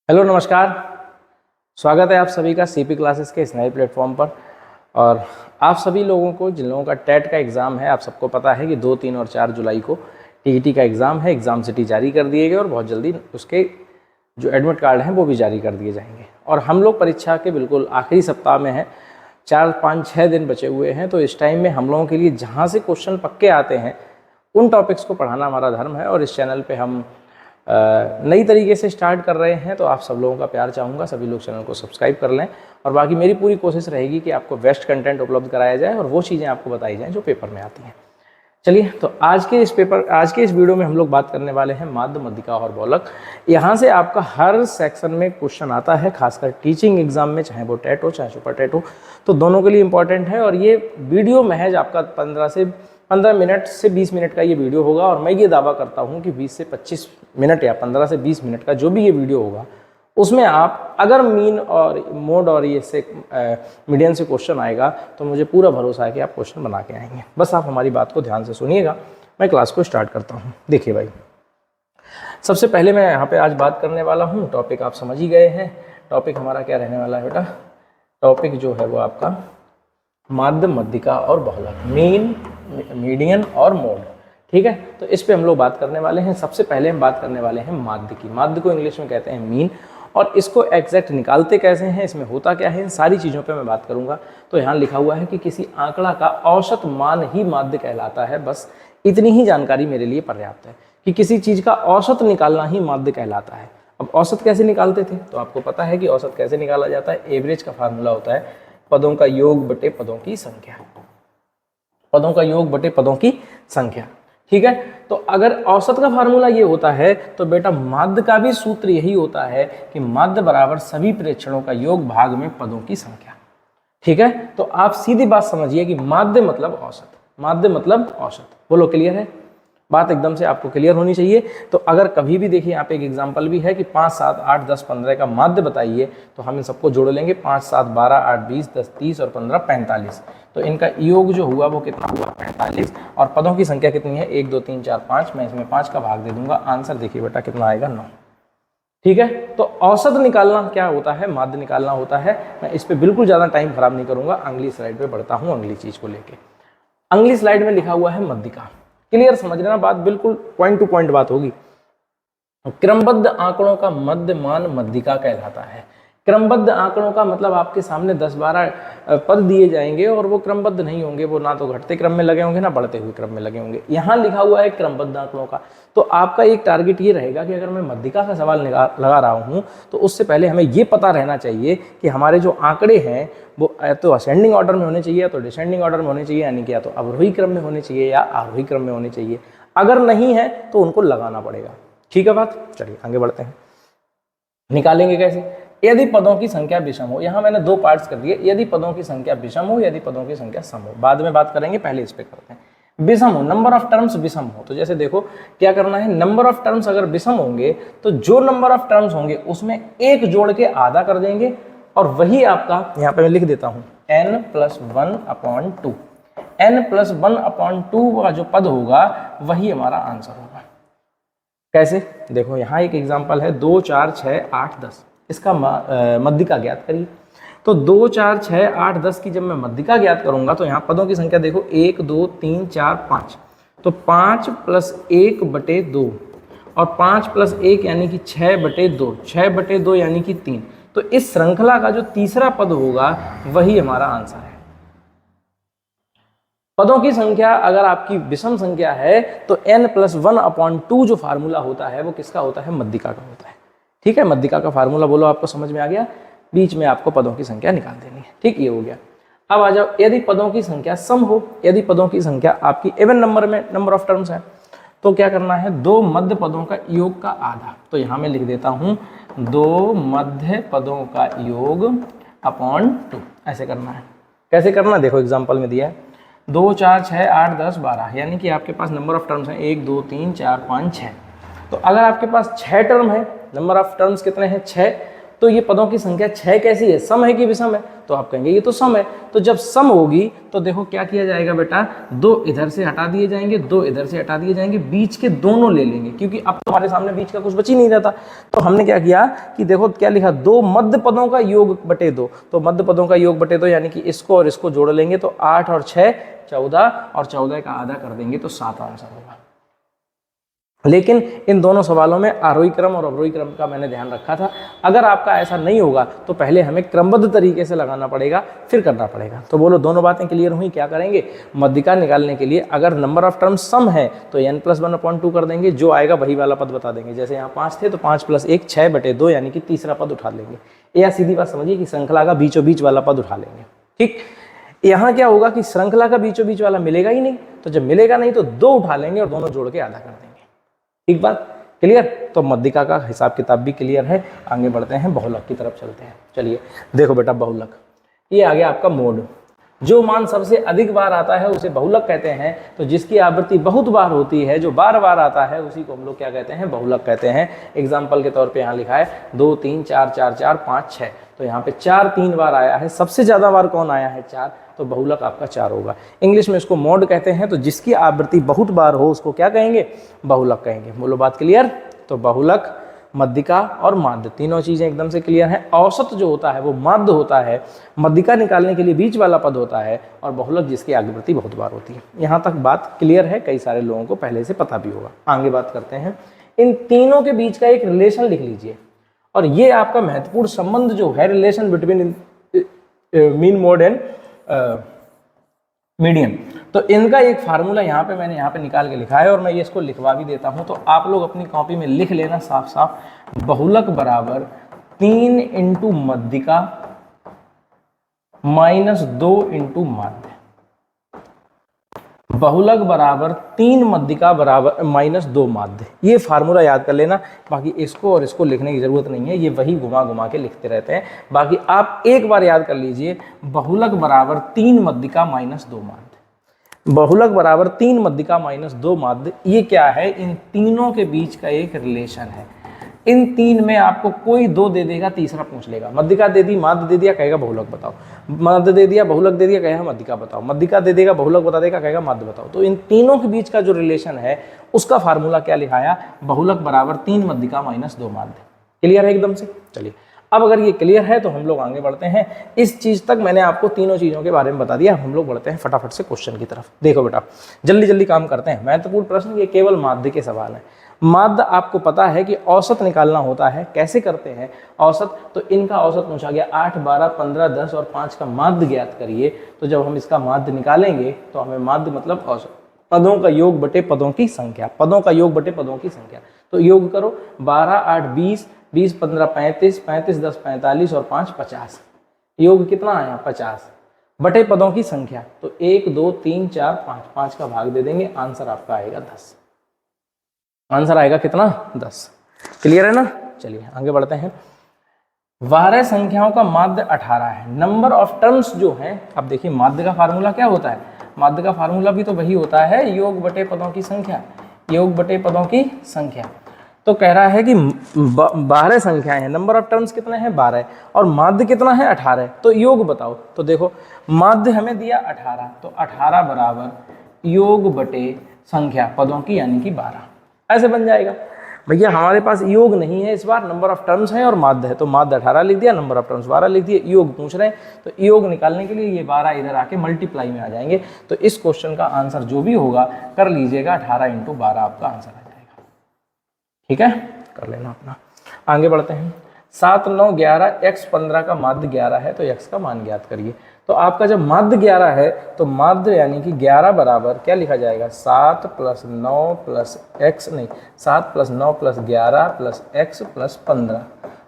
Hello नमस्कार। स्वागत है आप सभी का सीपी क्लासेस के इस नए प्लेटफॉर्म पर। और आप सभी लोगों को, जिन लोगों का टेट का एग्ज़ाम है, आप सबको पता है कि 2, 3 और 4 जुलाई को टीईटी का एग्ज़ाम है। एग्ज़ाम सिटी जारी कर दिए गए और बहुत जल्दी उसके जो एडमिट कार्ड हैं वो भी जारी कर दिए जाएंगे। और हम लोग परीक्षा के बिल्कुल आखिरी सप्ताह में हैं, 4, 5, 6 दिन बचे हुए हैं। तो इस टाइम में हम लोगों के लिए जहाँ से क्वेश्चन पक्के आते हैं उन टॉपिक्स को पढ़ाना हमारा धर्म है। और इस चैनल पे हम नई तरीके से स्टार्ट कर रहे हैं, तो आप सब लोगों का प्यार चाहूँगा, सभी लोग चैनल को सब्सक्राइब कर लें। और बाकी मेरी पूरी कोशिश रहेगी कि आपको बेस्ट कंटेंट उपलब्ध कराया जाए और वो चीज़ें आपको बताई जाएँ जो पेपर में आती हैं। चलिए, तो आज के इस वीडियो में हम लोग बात करने वाले हैं माध्य, मध्यिका और बहुलक। यहाँ से आपका हर सेक्शन में क्वेश्चन आता है, खासकर टीचिंग एग्जाम में, चाहे वो टेट हो चाहे सुपर टेट हो, तो दोनों के लिए इंपॉर्टेंट है। और ये वीडियो महज आपका 15 मिनट से 20 मिनट का ये वीडियो होगा। और मैं ये दावा करता हूँ कि 20 से 25 मिनट या 15 से 20 मिनट का जो भी ये वीडियो होगा, उसमें आप अगर मीन और मोड और ये से मीडियन से क्वेश्चन आएगा तो मुझे पूरा भरोसा है कि आप क्वेश्चन बना के आएंगे। बस आप हमारी बात को ध्यान से सुनिएगा। मैं क्लास को स्टार्ट करता हूँ। देखिए भाई, सबसे पहले मैं यहाँ पे आज बात करने वाला हूँ, टॉपिक आप समझ ही गए हैं। टॉपिक हमारा क्या रहने वाला है बेटा? टॉपिक जो है वो आपका माध्य, मध्यिका और बहुलक, मीन, मीडियन और मोड। ठीक है, तो इस पे हम लोग बात करने वाले हैं। सबसे पहले हम बात करने वाले हैं माध्य की। माध्य को इंग्लिश में कहते हैं मीन। और इसको एग्जैक्ट निकालते कैसे हैं, इसमें होता क्या है, इन सारी चीज़ों पे मैं बात करूंगा। तो यहाँ लिखा हुआ है कि किसी आंकड़ा का औसत मान ही माध्य कहलाता है। बस इतनी ही जानकारी मेरे लिए पर्याप्त है कि किसी चीज़ का औसत निकालना ही माध्य कहलाता है। अब औसत कैसे निकालते थे, तो आपको पता है कि औसत कैसे निकाला जाता है। एवरेज का फार्मूला होता है पदों का योग बटे पदों की संख्या। पदों का योग बटे पदों की संख्या। ठीक है, तो अगर औसत का फार्मूला ये होता है तो बेटा माध्य का भी सूत्र यही होता है कि माध्य बराबर सभी प्रेक्षणों का योग भाग में पदों की संख्या। ठीक है, तो आप सीधी बात समझिए कि माध्य मतलब औसत, माध्य मतलब औसत। बोलो, क्लियर है? बात एकदम से आपको क्लियर होनी चाहिए। तो अगर कभी भी देखिए, यहाँ पे एक एग्जांपल भी है कि 5, 7, 8, 10, 15 का माध्य बताइए, तो हम इन सबको जोड़ लेंगे। 5, 7, 12, 8, 20, 10, 30 और 15, 45। तो इनका योग जो हुआ वो कितना हुआ? 45। और पदों की संख्या कितनी है? 1, 2, 3, 4, 5। मैं इसमें 5 का भाग दे दूंगा। आंसर देखिए बेटा कितना आएगा? 9। ठीक है, तो औसत निकालना क्या होता है? माध्य निकालना होता है। मैं इस पर बिल्कुल ज़्यादा टाइम खराब नहीं करूंगा, अगली स्लाइड पे बढ़ता हूँ, अगली चीज़ को लेके। अगली स्लाइड में लिखा हुआ है मध्यिका। क्लियर समझ लेना बात, बिल्कुल पॉइंट टू पॉइंट बात होगी। क्रमबद्ध आंकड़ों का मध्य मान मध्यिका कहलाता है। क्रमबद्ध आंकड़ों का मतलब आपके सामने 10-12 पद दिए जाएंगे और वो क्रमबद्ध नहीं होंगे, वो ना तो घटते क्रम में लगे होंगे ना बढ़ते हुए क्रम में लगे होंगे। यहाँ लिखा हुआ है क्रमबद्ध आंकड़ों का। तो आपका एक टारगेट ये रहेगा कि अगर मैं मध्यिका का सवाल लगा रहा हूँ तो उससे पहले हमें ये पता रहना चाहिए कि हमारे जो आंकड़े हैं वो या तो असेंडिंग ऑर्डर में होने चाहिए या तो डिसेंडिंग ऑर्डर में होने चाहिए, यानी कि या तो अवरोही क्रम में होने चाहिए या आरोही क्रम में होने चाहिए। अगर नहीं है तो उनको लगाना पड़ेगा। ठीक है बात? चलिए आगे बढ़ते हैं। निकालेंगे कैसे? यदि पदों की संख्या विषम हो। यहाँ मैंने 2 पार्ट्स कर दिए, यदि पदों की संख्या विषम हो, यदि पदों की संख्या सम हो। बाद में बात करेंगे, पहले इस पे करते हैं। विषम हो, नंबर ऑफ टर्म्स विषम हो, तो जैसे देखो क्या करना है, नंबर ऑफ टर्म्स अगर विषम होंगे तो जो नंबर ऑफ टर्म्स होंगे उसमें 1 जोड़ के आधा कर देंगे और वही आपका, यहाँ पे मैं लिख देता हूँ, n+1/2। n+1/2 का जो पद होगा वही हमारा आंसर होगा। कैसे? देखो यहाँ एक एग्जांपल है, 2, 4, 6, 8, 10। इसका मध्यिका ज्ञात करिए। तो 2, 4, 6, 8, 10 की जब मैं मध्यिका ज्ञात करूंगा तो यहाँ पदों की संख्या देखो 1, 2, 3, 4, 5। तो 5 + 1/2 और 5 + 1 यानी कि 6/2, 6/2 यानी कि 3। तो इस श्रृंखला का जो तीसरा पद होगा वही हमारा आंसर है। पदों की संख्या अगर आपकी विषम संख्या है तो n+1/2 जो फार्मूला होता है वो किसका होता है? मध्यिका का होता है। ठीक है, मध्यिका का फार्मूला बोलो, आपको समझ में आ गया? बीच में आपको पदों की संख्या निकाल देनी है। ठीक, ये हो गया। अब आ जाओ, यदि पदों की संख्या सम हो, यदि पदों की संख्या आपकी इवन नंबर में, नंबर ऑफ टर्म्स है, तो क्या करना है? 2 मध्य पदों का योग का आधा। तो यहाँ मैं लिख देता हूँ 2 मध्य पदों का योग अपॉन 2। ऐसे करना है। कैसे करना? देखो एग्जाम्पल में दिया है 2, 4, 6, 8, 10, 12, यानी कि आपके पास नंबर ऑफ टर्म्स हैं 1, 2, 3, 4, 5, 6। तो अगर आपके पास 6 टर्म है, नंबर ऑफ टर्म्स कितने हैं? 6, तो ये पदों की संख्या 6 कैसी है, सम है कि विषम है? तो आप कहेंगे ये तो सम है। तो जब सम होगी तो देखो क्या किया जाएगा बेटा, 2 इधर से हटा दिए जाएंगे, 2 इधर से हटा दिए जाएंगे, बीच के दोनों ले लेंगे, क्योंकि अब तो हमारे सामने बीच का कुछ बच ही नहीं रहता। तो हमने क्या किया कि देखो क्या लिखा, 2 मध्य पदों का योग बटे 2। तो मध्य पदों का योग बटे 2 यानी कि इसको और इसको जोड़ लेंगे तो 8 और 6 14, और 14 का आधा कर देंगे तो 7 आंसर होगा। लेकिन इन दोनों सवालों में आरोही क्रम और अवरोही क्रम का मैंने ध्यान रखा था। अगर आपका ऐसा नहीं होगा तो पहले हमें क्रमबद्ध तरीके से लगाना पड़ेगा, फिर करना पड़ेगा। तो बोलो दोनों बातें क्लियर हुई। क्या करेंगे, मध्यिका निकालने के लिए अगर नंबर ऑफ टर्म्स सम है तो n+1/2 कर देंगे, जो आएगा वही वाला पद बता देंगे। जैसे यहाँ 5 थे तो 5 + 1 6/2 यानी कि तीसरा पद उठा लेंगे। या सीधी बात समझिए कि श्रृंखला का बीचों बीच वाला पद उठा लेंगे। ठीक, यहाँ क्या होगा कि श्रृंखला का बीचों बीच वाला मिलेगा ही नहीं, तो जब मिलेगा नहीं तो 2 उठा लेंगे और दोनों जोड़ के आधा कर देंगे। ठीक बात, क्लियर? तो मध्यिका का हिसाब किताब भी क्लियर है। आगे बढ़ते हैं, बहुलक की तरफ चलते हैं। चलिए देखो बेटा, बहुलक ये आ गया आपका मोड। जो मान सबसे अधिक बार आता है उसे बहुलक कहते हैं। तो जिसकी आवृत्ति बहुत बार होती है, जो बार बार आता है, उसी को हम लोग क्या कहते हैं, बहुलक कहते हैं। एग्जाम्पल के तौर पे यहाँ लिखा है 2 3 4 4 4 5 6, तो यहाँ पे 4 3 बार आया है। सबसे ज्यादा बार कौन आया है, 4, तो बहुलक आपका 4 होगा। इंग्लिश में इसको मोड कहते हैं। तो जिसकी आवृत्ति बहुत बार हो उसको क्या कहेंगे, बहुलक कहेंगे। बोलो बात क्लियर? तो बहुलक, मध्यिका और माध्य, तीनों चीजें एकदम से क्लियर हैं। औसत जो होता है वो माध्य होता है, मध्यिका निकालने के लिए बीच वाला पद होता है, और बहुलक जिसकी आवृत्ति बहुत बार होती है। यहाँ तक बात क्लियर है, कई सारे लोगों को पहले से पता भी होगा। आगे बात करते हैं, इन तीनों के बीच का एक रिलेशन लिख लीजिए, और ये आपका महत्वपूर्ण संबंध जो है, relation between mean, mode and median. तो इनका एक फार्मूला मैंने यहाँ पे निकाल के लिखा है, और मैं ये इसको लिखवा भी देता हूँ, तो आप लोग अपनी कॉपी में लिख लेना साफ साफ। बहुलक बराबर 3 × मध्यिका -2 × माध्य। बहुलक बराबर 3 मध्यिका बराबर -2 माध्य। ये फार्मूला याद कर लेना। बाकी इसको और इसको लिखने की जरूरत नहीं है, ये वही घुमा घुमा के लिखते रहते हैं। बाकी आप एक बार याद कर लीजिए, बहुलक बराबर 3 मध्यिका -2 माध्य। बहुलक बराबर 3 मध्यिका -2 माध्य, ये क्या है, इन तीनों के बीच का एक रिलेशन है। इन तीन में आपको कोई 2 दे देगा, तीसरा पूछ लेगा। मध्यिका दे दी, माध्य दे दिया, कहेगा बहुलक बताओ। माध्य दे दिया, बहुलक दे दिया, कहेगा मध्यिका बताओ। मध्यिका दे देगा, बहुलक बता देगा, कहेगा माध्य बताओ। तो इन तीनों के बीच का जो रिलेशन है उसका फार्मूला क्या लिखाया, बहुलक बराबर 3 मध्यिका -2 माध्य। क्लियर है एकदम से? चलिए, अब अगर ये क्लियर है तो हम लोग आगे बढ़ते हैं। इस चीज तक मैंने आपको तीनों चीजों के बारे में बता दिया। हम लोग बढ़ते हैं फटाफट से क्वेश्चन की तरफ। देखो बेटा, जल्दी जल्दी काम करते हैं। महत्वपूर्ण प्रश्न, ये केवल माध्य के सवाल है। माध्य आपको पता है कि औसत निकालना होता है। कैसे करते हैं औसत? तो इनका औसत पूछा गया 8 12 15 10 और 5 का माध्य ज्ञात करिए। तो जब हम इसका माध्य निकालेंगे तो हमें माध्य मतलब औसत, पदों का योग बटे पदों की संख्या, पदों का योग बटे पदों की संख्या। तो योग करो, 12 8 20, 20 15 35, 35 10 45 और 5 50। योग कितना आया, 50 बटे पदों की संख्या। तो 1 2 3 4 5, 5 का भाग दे देंगे, आंसर आपका आएगा 10। आंसर आएगा कितना, 10। क्लियर है ना? चलिए आगे बढ़ते हैं। 12 संख्याओं का माध्य 18 है। नंबर ऑफ टर्म्स जो है, अब देखिए माध्य का फार्मूला क्या होता है, माध्य का फार्मूला भी तो वही होता है, योग बटे पदों की संख्या, योग बटे पदों की संख्या। तो कह रहा है कि 12 संख्याएं हैं, नंबर ऑफ टर्म्स कितने हैं, 12, और माध्य कितना है, 18। तो योग बताओ। तो देखो माध्य हमें दिया 18, तो 18 बराबर योग बटे संख्या पदों की यानी कि 12। ऐसे बन जाएगा। भैया हमारे पास योग नहीं है इस बार, नंबर ऑफ टर्म्स है और माध्य है, तो माध्य 18 लिख दिया, नंबर ऑफ टर्म्स 12 लिख दिए। योग पूछ रहे हैं, तो योग निकालने के लिए ये 12 इधर आके मल्टीप्लाई में आ जाएंगे। तो इस क्वेश्चन का आंसर जो भी होगा कर लीजिएगा, 18 × 12 आपका आंसर आ जाएगा। ठीक है, कर लेना अपना। आगे बढ़ते हैं। 7 9 11, x 15 का माध्य 11 है, तो x का मान ज्ञात करिए। तो आपका जब माध्य 11 है तो माध्य यानी कि 11 बराबर क्या लिखा जाएगा, 7 + 9 + x, नहीं 7 + 9 + 11 + x + 15,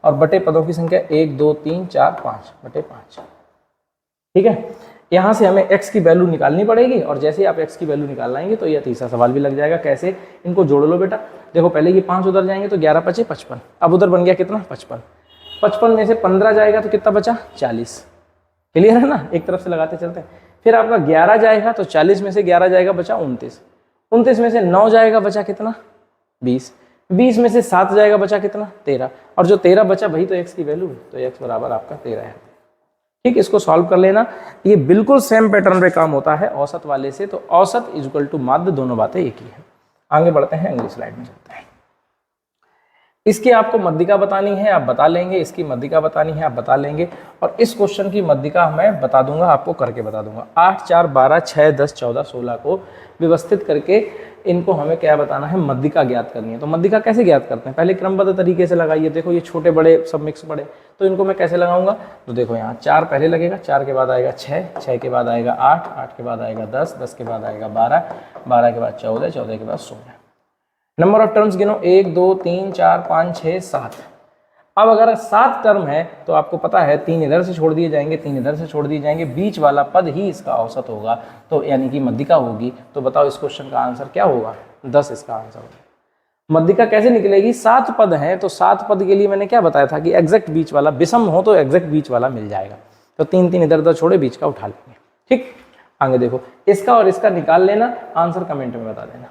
और बटे पदों की संख्या 1 2 3 4 5 बटे 5। ठीक है, यहाँ से हमें x की वैल्यू निकालनी पड़ेगी, और जैसे ही आप x की वैल्यू निकाल लाएंगे तो यह तीसरा सवाल भी लग जाएगा। कैसे, इनको जोड़ लो बेटा। देखो पहले ये 5 उधर जाएंगे तो 11 5 55, अब उधर बन गया कितना, 55। 55 में से 15 जाएगा तो कितना बचा, 40। क्लियर है ना? एक तरफ से लगाते चलते हैं। फिर आपका 11 जाएगा तो 40 में से 11 जाएगा, बचा 29। 29 में से 9 जाएगा, बचा कितना, 20। 20 में से 7 जाएगा, बचा कितना 13, और जो 13 बचा वही तो x की वैल्यू है, तो x बराबर आपका 13 है। ठीक, इसको सॉल्व कर लेना। ये बिल्कुल सेम पैटर्न पे काम होता है औसत वाले से, तो औसत इज इक्वल टू माध्य, दोनों बातें एक ही है। आगे बढ़ते हैं, अगली स्लाइड में चलते हैं। इसकी आपको मध्यिका बतानी है, आप बता लेंगे, इसकी मध्यिका बतानी है, आप बता लेंगे, और इस क्वेश्चन की मध्यिका मैं बता दूंगा, आपको करके बता दूंगा। 8, 4, 12, 6, 10, 14, 16 को व्यवस्थित करके इनको हमें क्या बताना है, मध्यिका ज्ञात करनी है। तो मध्यिका कैसे ज्ञात करते हैं, पहले क्रमबद्ध तरीके से लगाइए। देखो ये छोटे बड़े सब मिक्स पड़े, तो इनको मैं कैसे लगाऊंगा, तो देखो यहाँ 4 पहले लगेगा, 4 के बाद आएगा 6, 6 के बाद आएगा 8, 8 के बाद आएगा 10, 10 के बाद आएगा 12, 12 के बाद 14, 14 के बाद 16। नंबर ऑफ टर्म्स गिनो, 1, 2, 3, 4, 5, 6, 7। अब अगर 7 टर्म है तो आपको पता है 3 इधर से छोड़ दिए जाएंगे, 3 इधर से छोड़ दिए जाएंगे, बीच वाला पद ही इसका औसत होगा, तो यानी कि मध्यिका होगी। तो बताओ इस क्वेश्चन का आंसर क्या होगा, 10 इसका आंसर होगा। मध्यिका कैसे निकलेगी, 7 पद हैं, तो 7 पद के लिए मैंने क्या बताया था कि एग्जैक्ट बीच वाला, विषम हो तो एग्जैक्ट बीच वाला मिल जाएगा। तो 3 3 इधर उधर छोड़े, बीच का उठा लेंगे। ठीक, आगे देखो, इसका और इसका निकाल लेना, आंसर कमेंट में बता देना।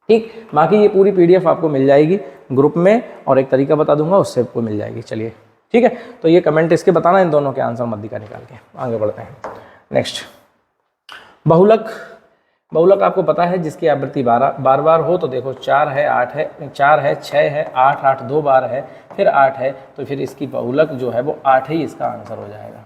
ठीक, बाकी ये पूरी पीडीएफ आपको मिल जाएगी ग्रुप में, और एक तरीका बता दूंगा, उससे आपको मिल जाएगी। चलिए ठीक है, तो ये कमेंट इसके बताना, इन दोनों के आंसर मध्यिका निकाल के। आगे बढ़ते हैं, नेक्स्ट बहुलक। बहुलक आपको पता है जिसकी आवृत्ति बार बार हो, तो देखो 4 है, 8 है, 4 है, 6 है, 8 8 2 बार है, फिर 8 है, तो फिर इसकी बहुलक जो है वो 8 ही इसका आंसर हो जाएगा।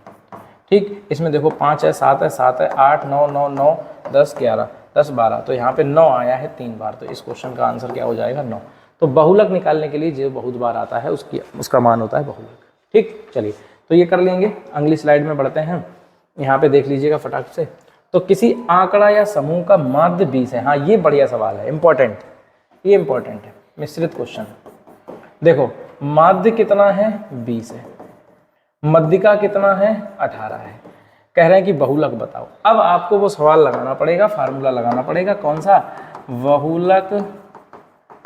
ठीक, इसमें देखो 5 है, 7 है, 7 है, 8 9 9 9 10 11 10 12, तो यहाँ पे 9 आया है 3 बार, तो इस क्वेश्चन का आंसर क्या हो जाएगा, 9। तो बहुलक निकालने के लिए जो बहुत बार आता है उसका मान होता है बहुलक। ठीक, चलिए तो ये कर लेंगे। अगली स्लाइड में बढ़ते हैं, यहाँ पे देख लीजिएगा फटाक से। तो किसी आंकड़ा या समूह का माध्य 20 है। हाँ, ये बढ़िया सवाल है, इंपॉर्टेंट, ये इंपॉर्टेंट है, मिश्रित क्वेश्चन। देखो माध्य कितना है, 20 है, मध्यिका कितना है, 18 है, कह रहे हैं कि बहुलक बताओ। अब आपको वो सवाल लगाना पड़ेगा, फार्मूला लगाना पड़ेगा, कौन सा, बहुलक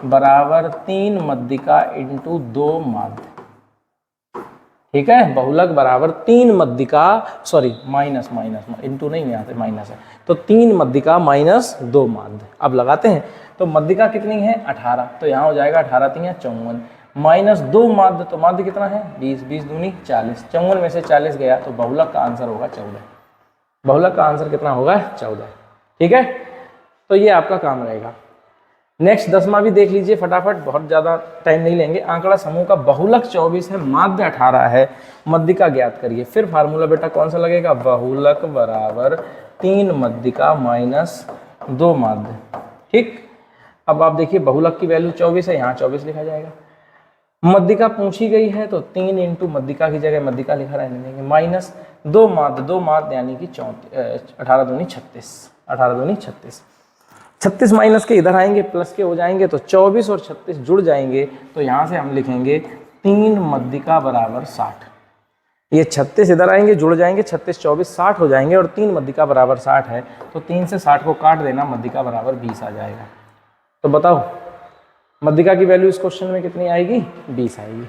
बराबर 3 मध्यिका इंटू 2 माध्य। ठीक है, बहुलक बराबर 3 मध्यिका, सॉरी माइनस इंटू नहीं, यहाँ से माइनस है, तो 3 मध्यिका माइनस 2 माध्य। अब लगाते हैं, तो मध्यिका कितनी है, 18, तो यहाँ हो जाएगा 18 3 54, माइनस 2 माध्य, तो माध्य कितना है 20, 20 दूनी 40, 54 में से 40 गया, तो बहुलक का आंसर होगा 14। बहुलक का आंसर कितना होगा, 14। ठीक है, तो ये आपका काम रहेगा। नेक्स्ट 10वां भी देख लीजिए फटाफट, बहुत ज़्यादा टाइम नहीं लेंगे। आंकड़ा समूह का बहुलक 24 है, माध्य 18 है, मध्यिका ज्ञात करिए। फिर फार्मूला बेटा कौन सा लगेगा, बहुलक बराबर 3 मध्यिका माइनस 2 माध्य। ठीक, अब आप देखिए बहुलक की वैल्यू 24 है, यहाँ 24 लिखा जाएगा। मध्यिका पूछी गई है तो 3 इंटू मध्यिका की जगह मध्यिका लिखा रहने देंगे, माइनस 2 माध्य यानी कि 18 दूनी 36, 18 दूनी 36, 36 माइनस के इधर आएंगे, प्लस के हो जाएंगे, तो 24 और 36 जुड़ जाएंगे, तो यहाँ से हम लिखेंगे 3 मध्यिका बराबर 60। ये 36 इधर आएंगे, जुड़ जाएंगे, 36 24 60 हो जाएंगे, और 3 मध्यिका बराबर 60 है, तो 3 से 60 को काट देना, मध्यिका बराबर 20 आ जाएगा। तो बताओ मध्यिका की वैल्यू इस क्वेश्चन में कितनी आएगी, 20 आएगी।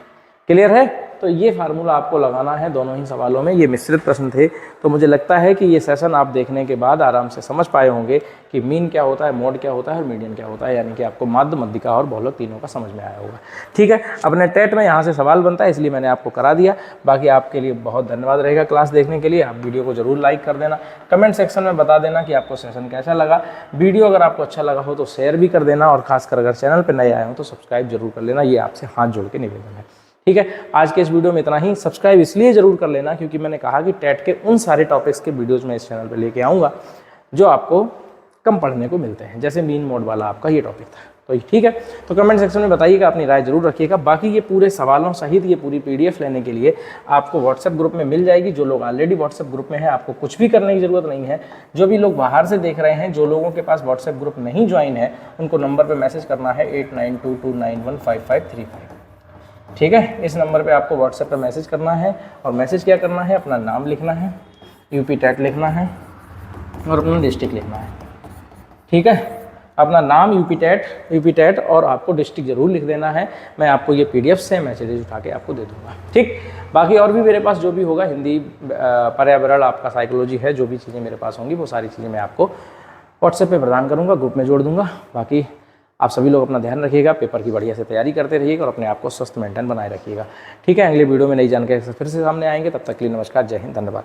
क्लियर है, तो ये फार्मूला आपको लगाना है दोनों ही सवालों में। ये मिश्रित प्रश्न थे, तो मुझे लगता है कि ये सेशन आप देखने के बाद आराम से समझ पाए होंगे कि मीन क्या होता है, मोड क्या होता है और मीडियन क्या होता है, यानी कि आपको माध्य, मध्यिका और बहुलक तीनों का समझ में आया होगा। ठीक है, अपने टेट में यहाँ से सवाल बनता है, इसलिए मैंने आपको करा दिया। बाकी आपके लिए बहुत धन्यवाद रहेगा क्लास देखने के लिए। आप वीडियो को जरूर लाइक कर देना, कमेंट सेक्शन में बता देना कि आपको सेशन कैसा लगा। वीडियो अगर आपको अच्छा लगा हो तो शेयर भी कर देना, और खासकर अगर चैनल पर नए आए हो तो सब्सक्राइब जरूर कर लेना, ये आपसे हाथ जोड़ के निवेदन है। ठीक है, आज के इस वीडियो में इतना ही। सब्सक्राइब इसलिए जरूर कर लेना क्योंकि मैंने कहा कि टेट के उन सारे टॉपिक्स के वीडियोस मैं इस चैनल पे लेके आऊँगा जो आपको कम पढ़ने को मिलते हैं, जैसे मीन मोड वाला आपका ये टॉपिक था। तो ठीक है, तो कमेंट सेक्शन में बताइएगा, अपनी राय जरूर रखिएगा। बाकी ये पूरे सवालों सहित ये पूरी पीडीएफ लेने के लिए आपको व्हाट्सएप ग्रुप में मिल जाएगी। जो लोग ऑलरेडी व्हाट्सएप ग्रुप में है, आपको कुछ भी करने की जरूरत नहीं है। जो भी लोग बाहर से देख रहे हैं, जो लोगों के पास व्हाट्सएप ग्रुप नहीं ज्वाइन है, उनको नंबर पर मैसेज करना है 8922915535। ठीक है, इस नंबर पे आपको व्हाट्सएप पे मैसेज करना है, और मैसेज क्या करना है, अपना नाम लिखना है, यूपी टेट लिखना है, और अपना डिस्ट्रिक्ट लिखना है। ठीक है, अपना नाम, यूपी टेट और आपको डिस्ट्रिक्ट जरूर लिख देना है। मैं आपको ये पीडीएफ से मैसेज उठा के आपको दे दूंगा। ठीक, बाकी और भी मेरे पास जो भी होगा, हिंदी, पर्यावरण, आपका साइकोलॉजी है, जो भी चीज़ें मेरे पास होंगी वो सारी चीज़ें मैं आपको व्हाट्सएप पे प्रदान करूँगा, ग्रुप में जोड़ दूँगा। बाकी आप सभी लोग अपना ध्यान रखिएगा, पेपर की बढ़िया से तैयारी करते रहिएगा और अपने आप को स्वस्थ मेंटेन बनाए रखिएगा। ठीक है, अगले वीडियो में नई जानकारी से फिर से सामने आएंगे, तब तक के लिए नमस्कार, जय हिंद, धन्यवाद।